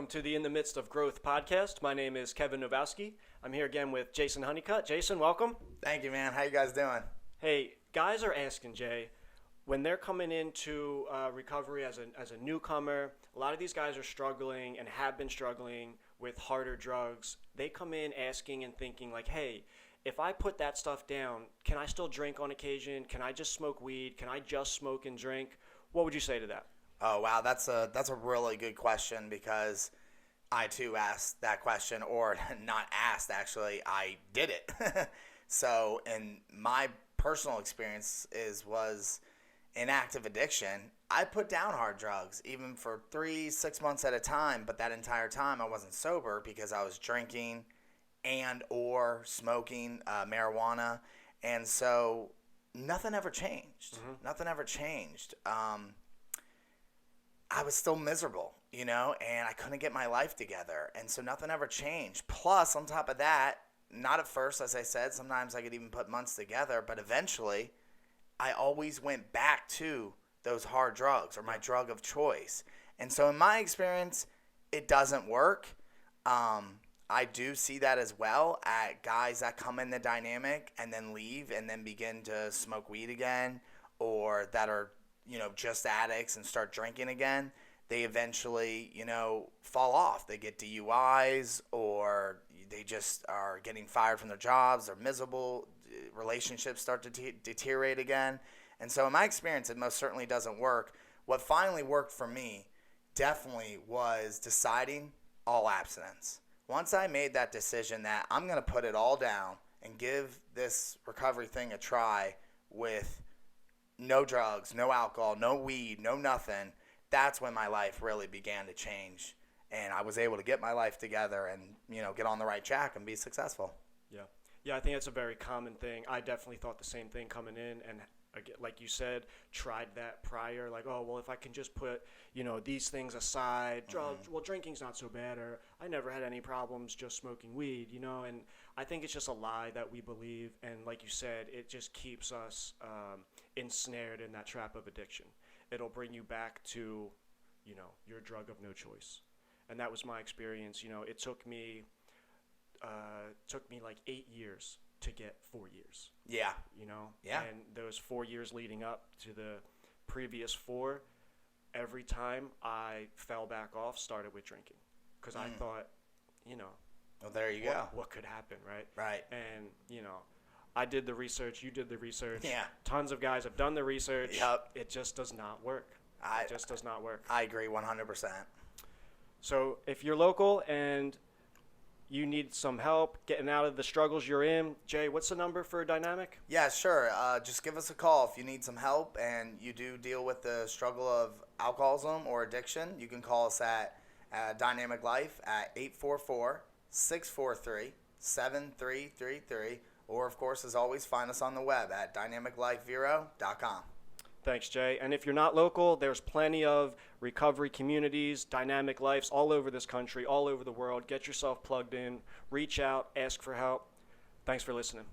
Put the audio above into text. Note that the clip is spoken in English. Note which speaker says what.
Speaker 1: to the In the Midst of Growth podcast. My name is Kevin Nowowski. I'm here again with Jason Honeycutt. Jason, welcome.
Speaker 2: Thank you, man. How you guys doing?
Speaker 1: Hey, guys are asking, Jay, when they're coming into recovery as a newcomer, a lot of these guys are struggling and have been struggling with harder drugs. They come in asking and thinking like, hey, if I put that stuff down, can I still drink on occasion? Can I just smoke weed? Can I just smoke and drink? What would you say to that?
Speaker 2: Oh, wow. That's a really good question because I, too, asked that question, or not asked, actually. I did it. So, in my personal experience was in active addiction. I put down hard drugs, even for 3-6 months at a time, but that entire time I wasn't sober because I was drinking and or smoking marijuana, and so nothing ever changed.
Speaker 1: Mm-hmm.
Speaker 2: Nothing ever changed. I was still miserable, and I couldn't get my life together. And so nothing ever changed. Plus, on top of that, not at first, as I said, sometimes I could even put months together, but eventually I always went back to those hard drugs or my drug of choice. And so in my experience, it doesn't work. I do see that as well at guys that come in the dynamic and then leave and then begin to smoke weed again, or that are just addicts and start drinking again. They eventually, fall off. They get DUIs, or they just are getting fired from their jobs. They're miserable. Relationships start to deteriorate again. And so in my experience, it most certainly doesn't work. What finally worked for me definitely was deciding all abstinence. Once I made that decision that I'm going to put it all down and give this recovery thing a try with no drugs, no alcohol, no weed, no nothing, that's when my life really began to change. And I was able to get my life together and, get on the right track and be successful.
Speaker 1: Yeah, I think that's a very common thing. I definitely thought the same thing coming in, and again, like you said, tried that prior. Like, oh, well, if I can just put, these things aside, drugs, well, drinking's not so bad, or I never had any problems just smoking weed, and I think it's just a lie that we believe, and like you said, it just keeps us ensnared in that trap of addiction. It'll bring you back to, your drug of no choice. And that was my experience. It took me like 8 years to get 4 years.
Speaker 2: Yeah. Yeah.
Speaker 1: And those 4 years leading up to the previous 4, every time I fell back off, started with drinking. Because I thought,
Speaker 2: well, there you go.
Speaker 1: What could happen, right?
Speaker 2: Right.
Speaker 1: And, I did the research, you did the research.
Speaker 2: Yeah.
Speaker 1: Tons of guys have done the research.
Speaker 2: Yep.
Speaker 1: It just does not work. It just does not work.
Speaker 2: I agree 100%.
Speaker 1: So if you're local and you need some help getting out of the struggles you're in, Jay, what's the number for Dynamic?
Speaker 2: Yeah, sure. Just give us a call if you need some help and you do deal with the struggle of alcoholism or addiction. You can call us at Dynamic Life at 844-643-7333. Or, of course, as always, find us on the web at dynamiclifevero.com.
Speaker 1: Thanks, Jay. And if you're not local, there's plenty of recovery communities, dynamic lives all over this country, all over the world. Get yourself plugged in. Reach out. Ask for help. Thanks for listening.